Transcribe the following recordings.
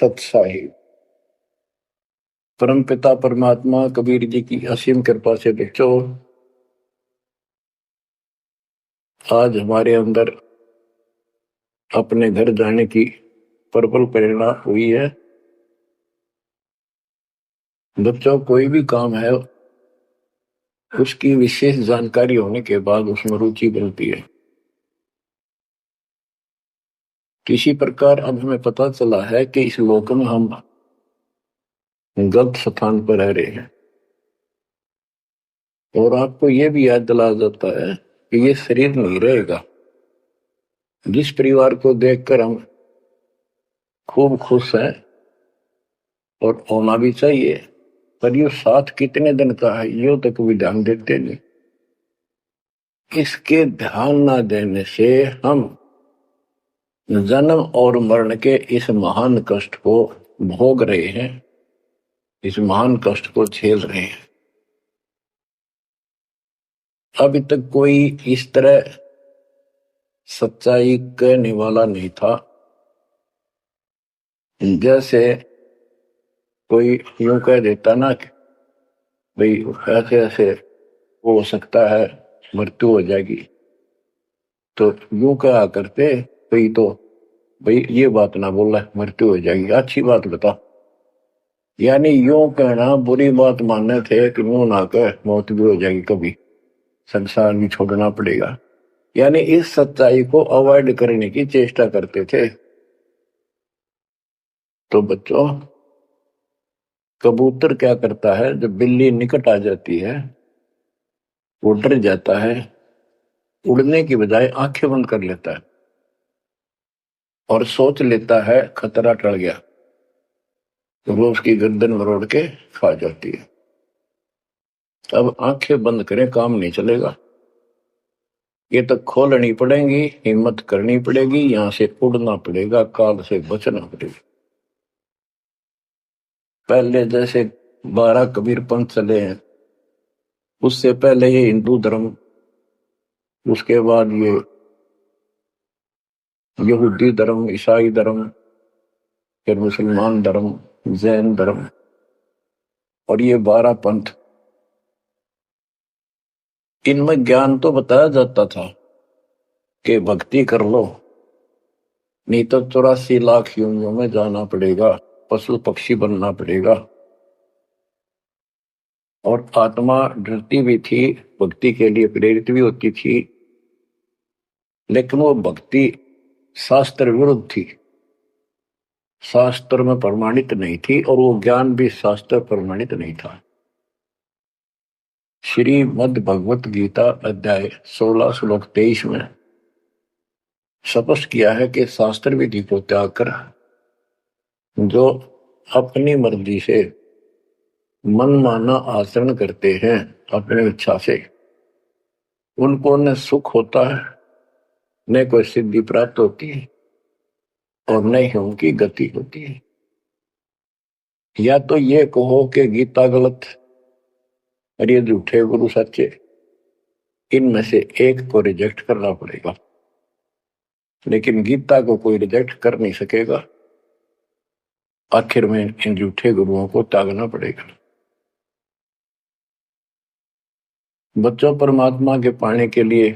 सत साहिब। परमपिता परमात्मा कबीर जी की असीम कृपा से बच्चों, आज हमारे अंदर अपने घर जाने की प्रबल प्रेरणा हुई है। बच्चों, कोई भी काम है उसकी विशेष जानकारी होने के बाद उसमें रुचि बनती है। किसी प्रकार अब हमें पता चला है कि इस लोक में हम गलत स्थान पर रह रहे हैं, और आपको यह भी याद दिलाया जाता है कि ये शरीर नहीं रहेगा। जिस परिवार को देखकर हम खूब खुश हैं और होना भी चाहिए, पर ये साथ कितने दिन का है यो तक भी ध्यान देते नहीं। इसके ध्यान ना देने से हम जन्म और मरण के इस महान कष्ट को भोग रहे हैं, इस महान कष्ट को झेल रहे हैं। अभी तक कोई इस तरह सच्चाई कहने वाला नहीं था। जैसे कोई यूं कह देता ना कि भाई ऐसे ऐसे हो सकता है, मृत्यु हो जाएगी, तो यूं कहा करते भाई, तो भाई ये बात ना बोला मृत्यु हो जाएगी, अच्छी बात बता। यानी यूं कहना बुरी बात मानने थे कि मुंह ना कह मौत भी हो जाएगी, कभी संसार भी छोड़ना पड़ेगा। यानी इस सच्चाई को अवॉइड करने की चेष्टा करते थे। तो बच्चों, कबूतर क्या करता है, जब बिल्ली निकट आ जाती है वो डर जाता है, उड़ने की बजाय आंखें बंद कर लेता है और सोच लेता है खतरा टल गया, तो वो उसकी गर्दन मरोड़ के खा जाती है। अब आंखें बंद करें काम नहीं चलेगा, ये तो खोलनी पड़ेगी, हिम्मत करनी पड़ेगी, यहां से उड़ना पड़ेगा, काल से बचना पड़ेगा। पहले जैसे 12 कबीर पंथ चले हैं, उससे पहले ये हिंदू धर्म, उसके बाद ये यहूदी धर्म, ईसाई धर्म, फिर मुसलमान धर्म, जैन धर्म, और ये 12 पंथ, इनमें ज्ञान तो बताया जाता था कि भक्ति कर लो, नहीं तो 84 लाख योनियों में जाना पड़ेगा, पशु पक्षी बनना पड़ेगा। और आत्मा डरती भी थी, भक्ति के लिए प्रेरित भी होती थी, लेकिन वो भक्ति शास्त्र विरुद्ध थी, शास्त्र में प्रमाणित नहीं थी, और वो ज्ञान भी शास्त्र प्रमाणित नहीं था। श्रीमद् भगवत गीता अध्याय 16 श्लोक 23 में स्पष्ट किया है कि शास्त्र विधि को त्याग कर जो अपनी मर्जी से मनमाना आचरण करते हैं अपनी इच्छा से, उनको न सुख होता है, न कोई सिद्धि प्राप्त होती है, और न ही उनकी गति होती है। या तो ये कहो कि गीता गलत और ये झूठे गुरु सच्चे, इनमें से एक को रिजेक्ट करना पड़ेगा। लेकिन गीता को कोई रिजेक्ट कर नहीं सकेगा, आखिर में इन झूठे गुरुओं को त्यागना पड़ेगा। बच्चों, परमात्मा के पाने के लिए,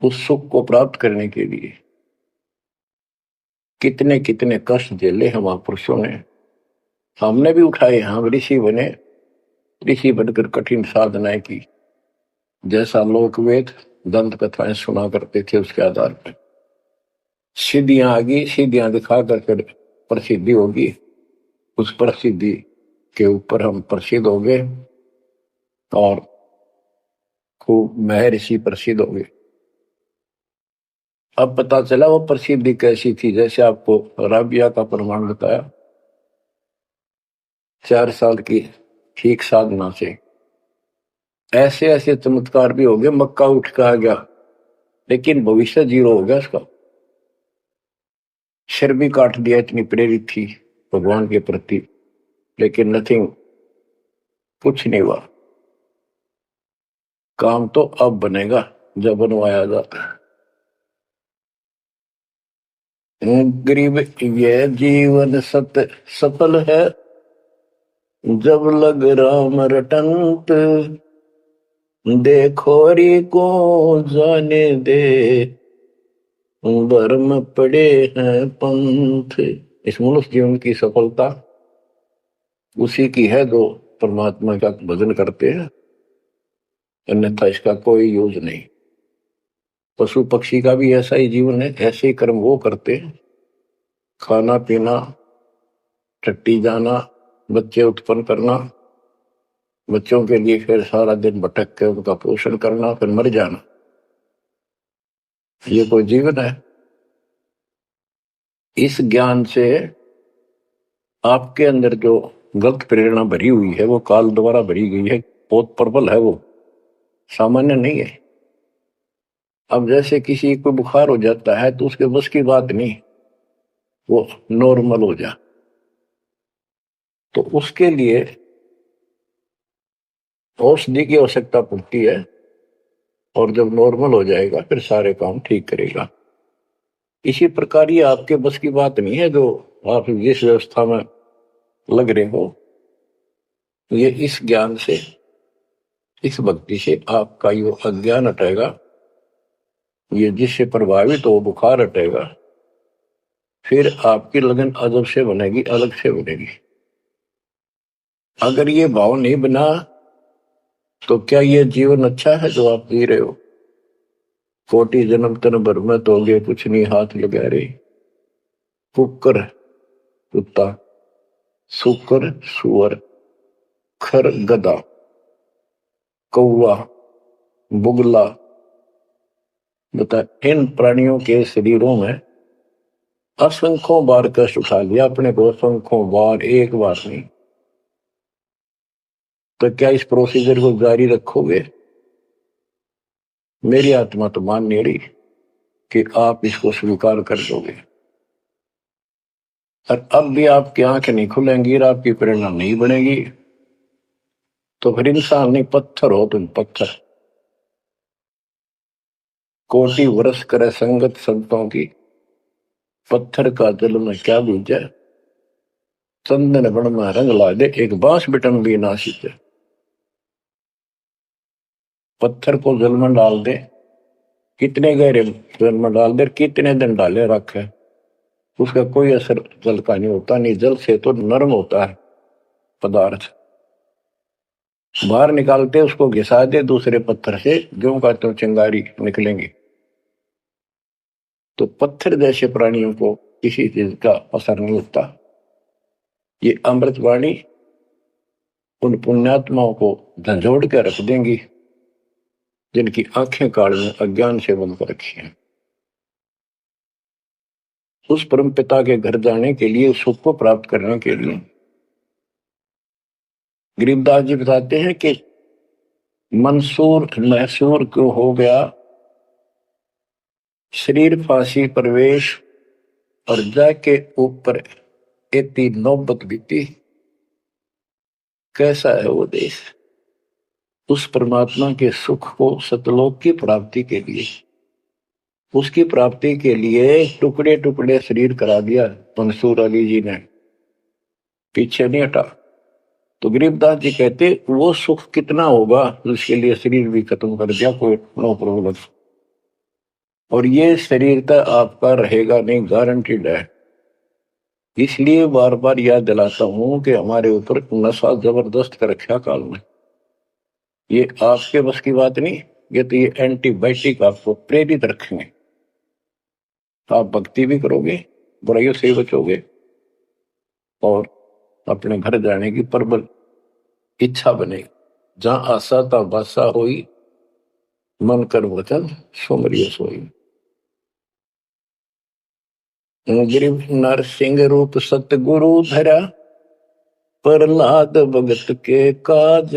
उस सुख को प्राप्त करने के लिए कितने कितने कष्ट झेले हम महापुरुषों ने, हमने भी उठाए। हम ऋषि बने, ऋषि बनकर कठिन साधनाएं की, जैसा लोकवेद दंत कथाएं सुना करते थे, उसके आधार पर सिद्धियां आ गई, सिद्धियां दिखा कर प्रसिद्धि होगी, उस प्रसिद्धि के ऊपर हम प्रसिद्ध हो गए और खूब महर्षि प्रसिद्ध हो गए। अब पता चला वो प्रसिद्धि कैसी थी, जैसे आपको राबिया का प्रमाण बताया, 4 साल की ठीक साधना से ऐसे ऐसे चमत्कार भी हो गए, मक्का उठ के आ गया, लेकिन भविष्य जीरो हो गया उसका, सिर भी काट दिया, इतनी प्रेरित थी भगवान के प्रति, लेकिन नथिंग, कुछ नहीं हुआ। काम तो अब बनेगा जब बनवाया जाता है। गरीब ये जीवन सफल है, जब लग राम रटंत, देखोरी को जाने दे, भरम पड़े हैं पंथ। इस मनुष्य जीवन की सफलता उसी की है जो परमात्मा का भजन करते हैं, अन्यथा इसका कोई यूज नहीं। पशु पक्षी का भी ऐसा ही जीवन है, ऐसे ही कर्म वो करते हैं, खाना पीना, टट्टी जाना, बच्चे उत्पन्न करना, बच्चों के लिए फिर सारा दिन भटक के उनका पोषण करना, फिर मर जाना। ये कोई जीवन है? इस ज्ञान से आपके अंदर जो गलत प्रेरणा भरी हुई है वो काल द्वारा भरी गई है, बहुत प्रबल है, वो सामान्य नहीं है। अब जैसे किसी को बुखार हो जाता है तो उसके बस की बात नहीं वो नॉर्मल हो जा, तो उसके लिए औषधि की आवश्यकता पड़ती है, और जब नॉर्मल हो जाएगा फिर सारे काम ठीक करेगा। इसी प्रकार ये आपके बस की बात नहीं है जो आप जिस व्यवस्था में लग रहे हो। ये इस ज्ञान से, इस भक्ति से आपका ये अज्ञान हटेगा, ये जिससे प्रभावित हो बुखार हटेगा, फिर आपकी लगन अदब से बनेगी, अलग से बनेगी। अगर ये भाव नहीं बना तो क्या ये जीवन अच्छा है जो आप जी रहे हो? कोटि जन्म तन भर में तोगे कुछ नहीं हाथ लगा रही, कुकर कुत्ता, सुकर सुअर, खर गधा, कौवा, बुगला, बता इन प्राणियों के शरीरों में असंख्यों बार कष्ट उठा लिया अपने को, असंख्यों बार, एक बार नहीं। तो क्या इस प्रोसीजर को जारी रखोगे? मेरी आत्मा तो मान नहीं रही कि आप इसको स्वीकार कर दोगे। और अब भी आपकी आंखें नहीं खुलेंगी और आपकी प्रेरणा नहीं बनेगी, तो फिर इंसान नहीं, पत्थर हो तुम, पत्थर। कोटि वर्ष करे संगत संतों की, पत्थर का दिल में क्या बीज है, चंदन बण में रंग ला दे, एक बांस बिटन भी ना सींचे। पत्थर को जल में डाल दे, कितने गहरे जल में डाल दे, कितने दिन डाले रखे, उसका कोई असर जल का नहीं होता। नहीं, जल से तो नरम होता है पदार्थ, बाहर निकालते उसको घिसा दे दूसरे पत्थर से, जो का तो चिंगारी निकलेंगी। तो पत्थर जैसे प्राणियों को किसी चीज का असर नहीं होता। ये अमृतवाणी उन पुण्यात्माओं को झंझोड़ कर रख देंगी जिनकी आंखें काल में अज्ञान से बंद कर रखी हैं। उस परम पिता के घर जाने के लिए, सुख को प्राप्त करने के लिए, गरीबदास जी बताते हैं कि मंसूर मैसूर क्यों हो गया, शरीर फांसी प्रवेश, और जाके ऊपर एती नौबत बीती। कैसा है वो देश? उस परमात्मा के सुख को, सतलोक की प्राप्ति के लिए, उसकी प्राप्ति के लिए टुकड़े टुकड़े शरीर करा दिया मंसूर अली जी ने, पीछे नहीं हटा। तो गरीबदास जी कहते वो सुख कितना होगा उसके लिए शरीर भी खत्म कर दिया, कोई नो प्रॉब्लम। और ये शरीर तो आपका रहेगा नहीं, गारंटीड है। इसलिए बार बार याद दिलाता हूं कि हमारे ऊपर नशा जबरदस्त कर रखा काल में। ये आपके बस की बात नहीं, ये तो ये एंटीबायोटिक आपको प्रेरित रखेंगे। तो आप भक्ति भी करोगे, बुराइयों से बचोगे, और अपने घर जाने की प्रबल इच्छा बनेगी। जहां आशा ता बासा होई, मन कर वचन सुमरिय सोई। गिरिव नरसिंह रूप सतगुरु धरा, प्रहलाद भगत के काज,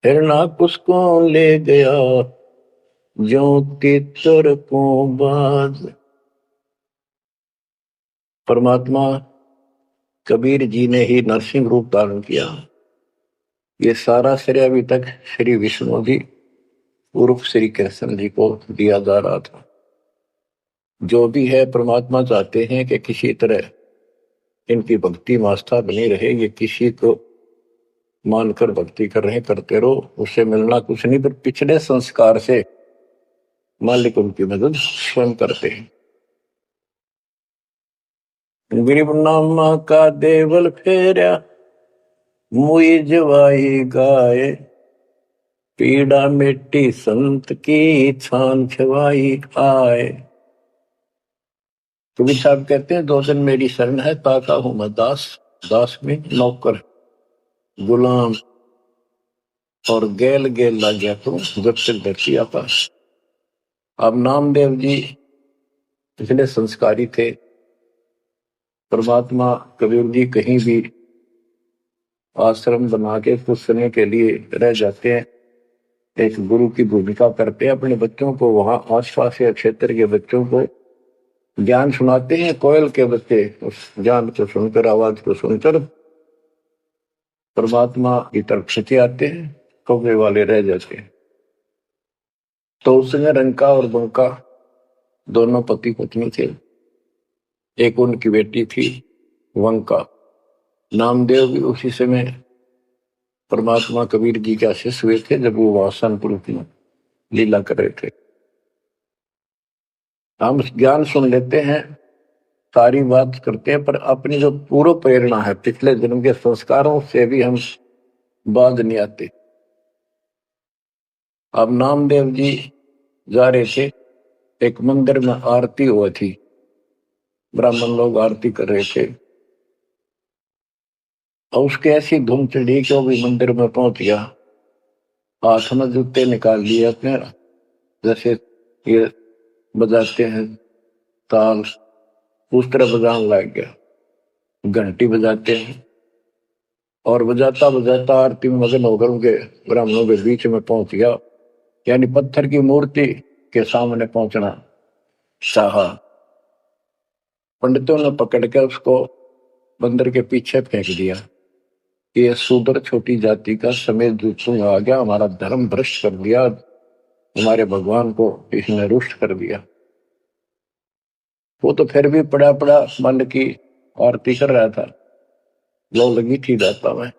हिरणाकुश को ले गया, ज्यों तीतर को बाज। परमात्मा कबीर जी ने ही नरसिंह रूप धारण किया। ये सारा श्रेय अभी तक श्री विष्णु जी उर्फ श्री कृष्ण जी को दिया जा रहा था। जो भी है परमात्मा चाहते हैं कि किसी तरह इनकी भक्ति में आस्था बनी रहे, ये किसी को मानकर भक्ति कर रहे करते रहो, उससे मिलना कुछ नहीं, पर पिछले संस्कार से मालिक उनकी मदद स्वयं करते हैं। गरीब नामा का देवल फेरा मुई जवाई गाए, पीड़ा मिट्टी संत की छान छवाई आए। कबीर साहब कहते हैं, दो दिन मेरी शरण है, ताका हूं मैं दास, दास में नौकर गुलाम, और गैल गैल ला गया तो जब तक धरती आकाश। अब नामदेव जी पिछले संस्कारी थे। परमात्मा कबीर जी कहीं भी आश्रम बना के कुछ समय के लिए रह जाते हैं, एक गुरु की भूमिका करते हैं, अपने बच्चों को वहां आसपास के क्षेत्र के बच्चों को ज्ञान सुनाते हैं। कोयल के बच्चे उस ज्ञान को सुनकर, आवाज को सुनकर परमात्मा की तरफ खिंचे आते हैं, कौवे वाले रह जाते हैं। तो उसमें रंका और बंका दोनों पति पत्नी थे। एक उनकी बेटी थी वंका। नामदेव भी उसी समय परमात्मा कबीर जी के शिष्य हुए थे, जब वो वासनपुर में लीला कर रहे थे। हम ज्ञान सुन लेते हैं, सारी बात करते हैं, पर अपनी जो पूर्व प्रेरणा है, पिछले जन्म के संस्कारों से भी हम बाज नहीं आते। अब नामदेव जी जा रहे थे, एक मंदिर में आरती हुई थी, ब्राह्मण लोग आरती कर रहे थे, और उसके ऐसी धूम चढ़ी कि वो भी मंदिर में पहुंच गया। हाथ में जूते निकाल लिए अपने, जैसे ये बजाते हैं ताल, उस तरह बजाने लग गया। घंटी बजाते हैं और बजाता बजाता आरती में मगन होकर उनके ब्राह्मणों के बीच में पहुंच गया, यानी पत्थर की मूर्ति के सामने पहुंचना चाहा। पंडितों ने पकड़ के उसको बंदर के पीछे फेंक दिया। ये शूद्र छोटी जाति का समेत जूतों आ गया, हमारा धर्म भ्रष्ट कर दिया, हमारे भगवान को इसने रुष्ट कर दिया। वो तो फिर भी पड़ा पड़ा मन की आरती कर रहा था, लो लगी थी दाता में।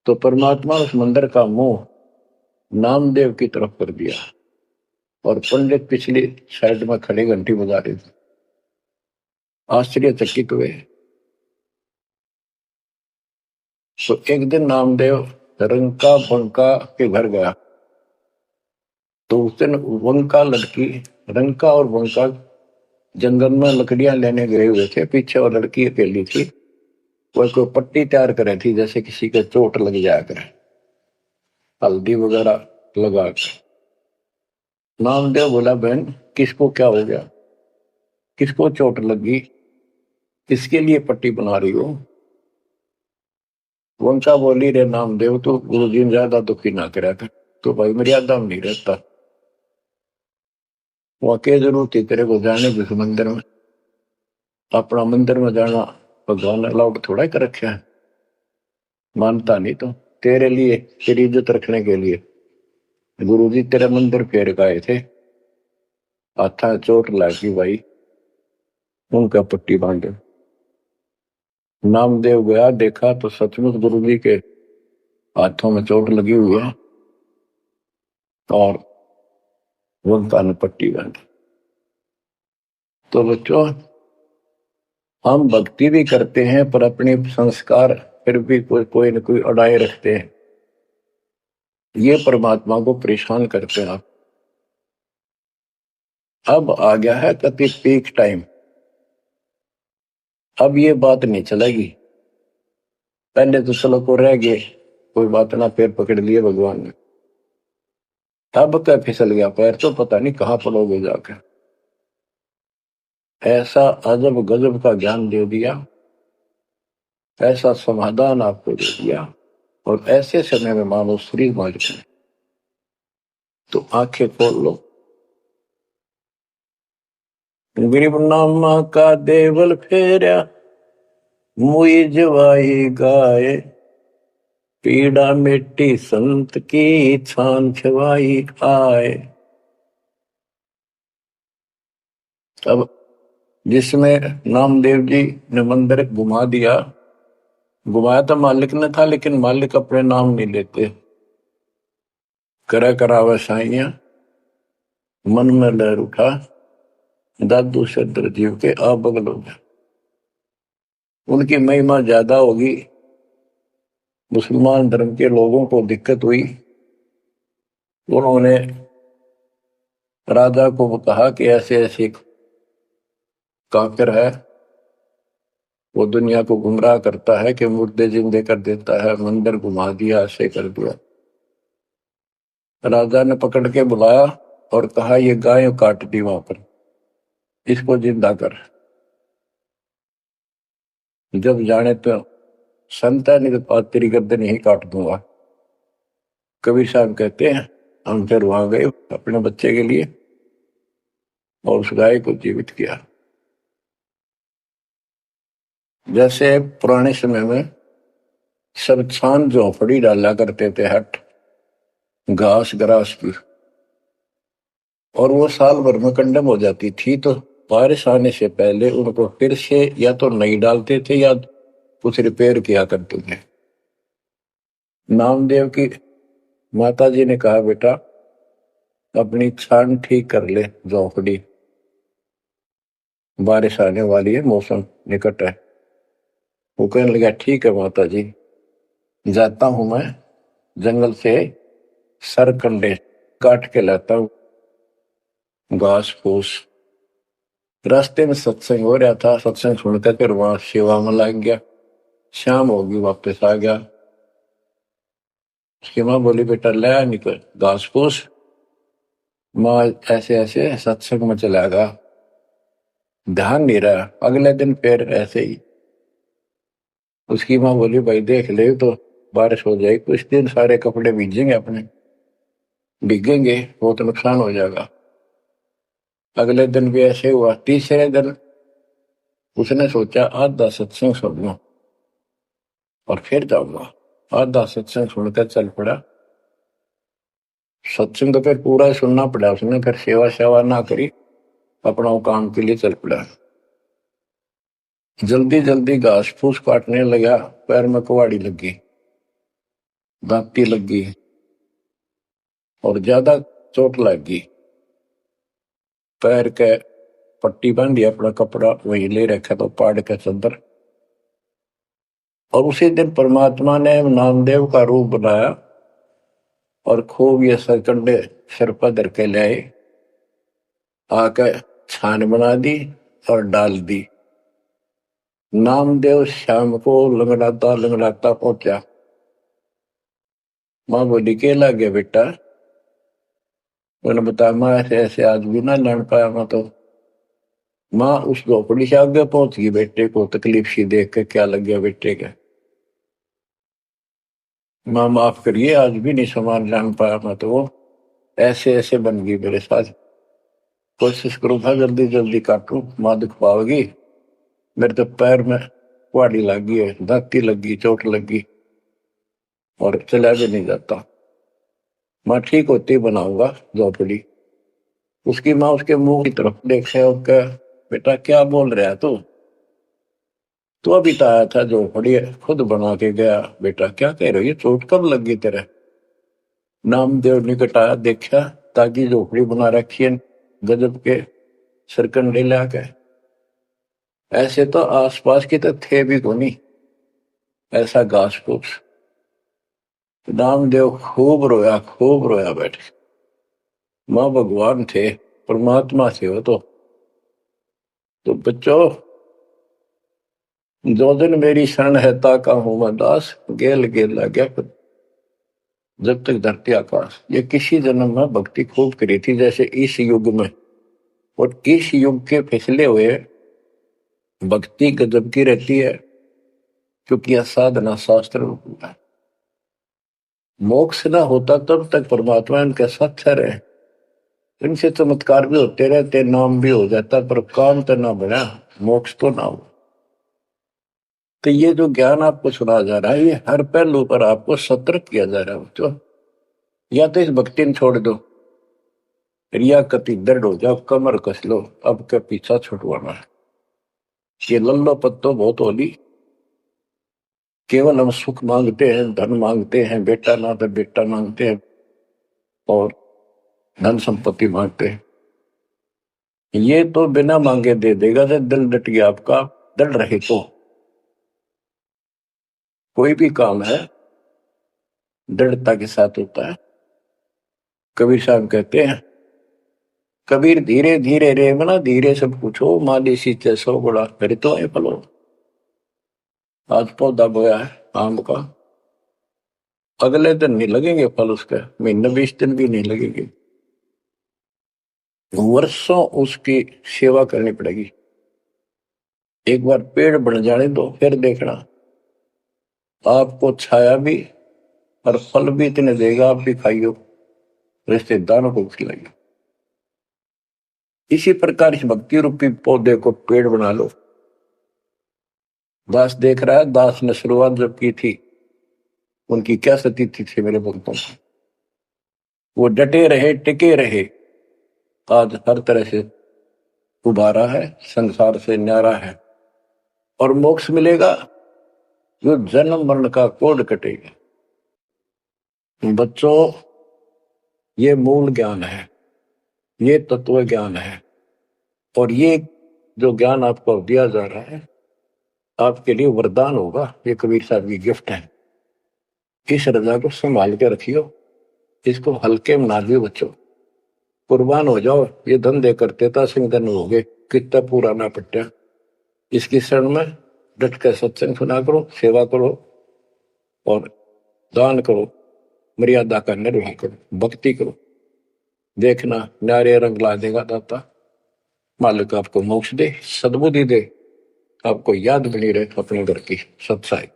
तो परमात्मा उस मंदिर का मुंह नामदेव की तरफ कर दिया, और पंडित पिछली साइड में खड़े घंटी बजा रहे थे। आश्चर्यचकित हुए। तो एक दिन नामदेव रंका बंका के घर गया, तो उस दिन वंका लड़की, रंका और बंका जंगल में लकड़ियां लेने गए हुए थे, पीछे और लड़की अकेली थी। वो कोई पट्टी तैयार करे थी, जैसे किसी के चोट लग जाया करे, हल्दी वगैरह लगा कर। नामदेव बोला, बहन किसको क्या हो गया, किसको चोट लगी, किसके लिए पट्टी बना रही हो? वंशा बोली, रे नामदेव तो गुरु जी ने ज्यादा दुखी ना करा कर, तो भाई मर्यादा में नहीं रहता। वहां के जरूरत थी तेरे को जाने की मंदिर में? अपना मंदिर में जाना भगवान ने अलाउड थोड़ा कर रखा है, मानता नहीं तो तेरे लिए, तेरी इज्जत रखने के लिए गुरु जी तेरे मंदिर फेर गए थे, हाथा चोट लगी भाई, उनका पट्टी बांधे। नामदेव गया, देखा तो सचमुच गुरु जी के हाथों में चोट लगी हुई है, और वंका ने पट्टी बांधी। तो बच्चों, हम भक्ति भी करते हैं, पर अपने संस्कार फिर भी कोई न कोई अड़ाए रखते हैं, ये परमात्मा को परेशान करते हैं। अब आ गया है कति पीक टाइम, अब ये बात नहीं चलेगी। पहले तो चलो को रह गए, कोई बात ना, पैर पकड़ लिए भगवान ने, तब क्या फिसल गया पैर, तो पता नहीं कहां पड़ोगे जाकर। ऐसा अजब गजब का ज्ञान दे दिया, ऐसा समाधान आपको दे दिया, और ऐसे समय में मानो श्री मालिक ने। तो आंखें खोल लो। गरीब नामा का देवल फेरा मुई जवाई गाए, पीड़ा मिट्टी संत की छान छवाई आए। अब जिसमें नामदेव जी ने मंदिर घुमा दिया, घुमाया तो मालिक ने था, लेकिन मालिक अपने नाम नहीं लेते। करा करावे साइया मन में लहर उठा, दादू सदर जीव के आ बगल हो गया। उनकी महिमा ज्यादा होगी, मुसलमान धर्म के लोगों को दिक्कत हुई। उन्होंने राजा को कहा कि ऐसे ऐसे काफिर है, वो दुनिया को गुमराह करता है कि मुर्दे जिंदे कर देता है, मंदिर घुमा दिया, ऐसे कर दिया। राजा ने पकड़ के बुलाया और कहा ये गाय काट दी वहां पर, इसको जिंदा कर। जब जाने तो संत है, नहीं तो बात तेरी गर्दन यही काट दूंगा। कबीर साहब कहते हैं हम फिर वहां गए अपने बच्चे के लिए और उस गाय को जीवित किया। जैसे पुराने समय में सब छान झोपड़ी डाला करते थे, हट घास ग्रास की, और वो साल भर में कंडम हो जाती थी, तो बारिश आने से पहले उनको फिर से या तो नई डालते थे या कुछ रिपेयर किया करते थे। नामदेव की माता जी ने कहा बेटा अपनी छान ठीक कर ले, झोपड़ी बारिश आने वाली है, मौसम निकट है। वो कहने लगा ठीक है माता जी, जाता हूं मैं जंगल से सरकंडे काट के लाता हूं, घास फूस। रास्ते में सत्संग हो रहा था, सत्संग सुनकर फिर वहां सेवा में लग गया। शाम होगी वापस आ गया। उसकी माँ बोली बेटा ले निकल घास फूस। माँ ऐसे ऐसे सत्संग में चला गया, ध्यान नहीं रहा। अगले दिन फिर ऐसे ही। उसकी माँ बोली भाई देख ले तो बारिश हो जाएगी, कुछ दिन सारे कपड़े भीजेंगे, अपने भीगेंगे, बहुत नुकसान हो जाएगा। अगले दिन भी ऐसे हुआ। तीसरे दिन उसने सोचा आधा सत्संग सुन लो और फिर जाऊंगा। आधा सत्संग सुनकर चल पड़ा। सत्संग तो फिर पूरा ही सुनना पड़ा उसने, फिर सेवा सेवा ना करी, अपना काम के लिए चल पड़ा। जल्दी जल्दी घास फूस काटने लगा, पैर में कुहाड़ी लगी, दांती लगी और ज्यादा चोट लगी। पैर के पट्टी बांधी, अपना कपड़ा वही ले रखा तो पाड़ के चंदर। और उसी दिन परमात्मा ने नामदेव का रूप बनाया और खूब ये सरकंडे सिर पर धर के लाए, आके छान बना दी और डाल दी। नामदेव शाम को लंगड़ाता लंगड़ाता पहुंचा। माँ बोली के ला गया बेटा? मैंने बताया माँ ऐसे ऐसे आज भी ना लड़ पाया मैं तो। माँ उस झोपड़ी से आगे पहुंच गई, बेटे को तकलीफ सी देख के क्या लग गया बेटे के। माँ माफ करिए आज भी नहीं सामान जान पाया मैं तो, वो ऐसे ऐसे बन गई मेरे साथ। कोशिश करूँ था जल्दी जल्दी काटूं, माँ दुख पाओगी। मेरे तो पैर में कुहाड़ी लगी है, दांती लगी, चोट लगी और चला भी नहीं जाता। माँ ठीक होती बनाऊंगा झोपड़ी। उसकी माँ उसके मुंह की तरफ देखे और कहा बेटा क्या बोल रहा है तू अभी तो आया था झोपड़ी खुद बना के गया, बेटा क्या कह रहे हो, ये चोट कब लगी तेरे? नामदेव निकट आया, देखा ताकि झोपड़ी बना रखी है गजब के सरकंडे लाके। ऐसे तो आसपास की तो थे भी कोनी ऐसा घास फूस। नामदेव खूब रोया बैठे। माँ भगवान थे, परमात्मा थे वो तो बच्चों जो दिन मेरी शरण है ताका हूं मैं दास, गेल गेल लग गया जब तक धरती आकाश। ये किसी जन्म में भक्ति खूब करी थी जैसे इस युग में, और इस युग के फिसले हुए भक्ति गजब की रहती है, क्योंकि यह साधना शास्त्र है। मोक्ष ना होता तब तक परमात्मा इनके साथ ठहरे। इनसे चमत्कार भी होते रहते, नाम भी हो जाता, पर काम तो ना बना, मोक्ष तो ना हो। तो ये जो ज्ञान आपको सुना जा रहा है, ये हर पहलू पर आपको सतर्क किया जा रहा है बच्चों। या तो इस भक्ति ने छोड़ दो, रिया कति दर्द हो जाओ, कमर कस लो, अब के पीछा छुटवाना है। ये लल्लो पत्तो बहुत होली। केवल हम सुख मांगते हैं, धन मांगते हैं, बेटा ना तो बेटा मांगते हैं और धन संपत्ति मांगते हैं। ये तो बिना मांगे दे देगा। जब दिल डट गया आपका, डर रहे तो कोई भी काम है दृढ़ता के साथ होता है। कबीर साहब कहते हैं, कबीर धीरे धीरे रे मना, धीरे सब कुछ हो, माली सींचे सौ गुणा, फिर तो है फलो। आज पौधा बोया है आम का, अगले दिन नहीं लगेंगे फल उसके, महीने 20 दिन भी नहीं लगेंगे, वर्षों उसकी सेवा करनी पड़ेगी। एक बार पेड़ बन जाने दो, फिर देखना आपको छाया भी और फल भी इतने देगा, आप भी खाइयो, रिश्तेदारों को खिलाइयो। इसी प्रकार इस भक्ति रूपी पौधे को पेड़ बना लो। दास देख रहा है, दास ने शुरुआत जब की थी उनकी क्या स्थिति थी मेरे भक्तों की। वो डटे रहे, टिके रहे, आज हर तरह से उबारा है, संसार से न्यारा है और मोक्ष मिलेगा, जो जन्म मरण का कोड कटेगा। बच्चों, ये मूल ज्ञान है, ये तत्व ज्ञान है और ये जो ज्ञान आपको दिया जा रहा है आपके लिए वरदान होगा। ये कबीर साहब की गिफ्ट है। इस रजा को संभाल के रखियो, इसको हल्के में ना लियो बच्चों, कुर्बान हो जाओ। ये धंधे करते था सिंगन हो गए, कितना पुराना पट्टा। इसकी शरण में डट कर सत्संग सुना करो, सेवा करो और दान करो, मर्यादा का निर्वाह करो, भक्ति करो। देखना न्यारे रंग ला देगा दाता। मालिक आपको मोक्ष दे, सद्बुद्धि दे, आपको याद बनी रहे अपने घर की सत्साई।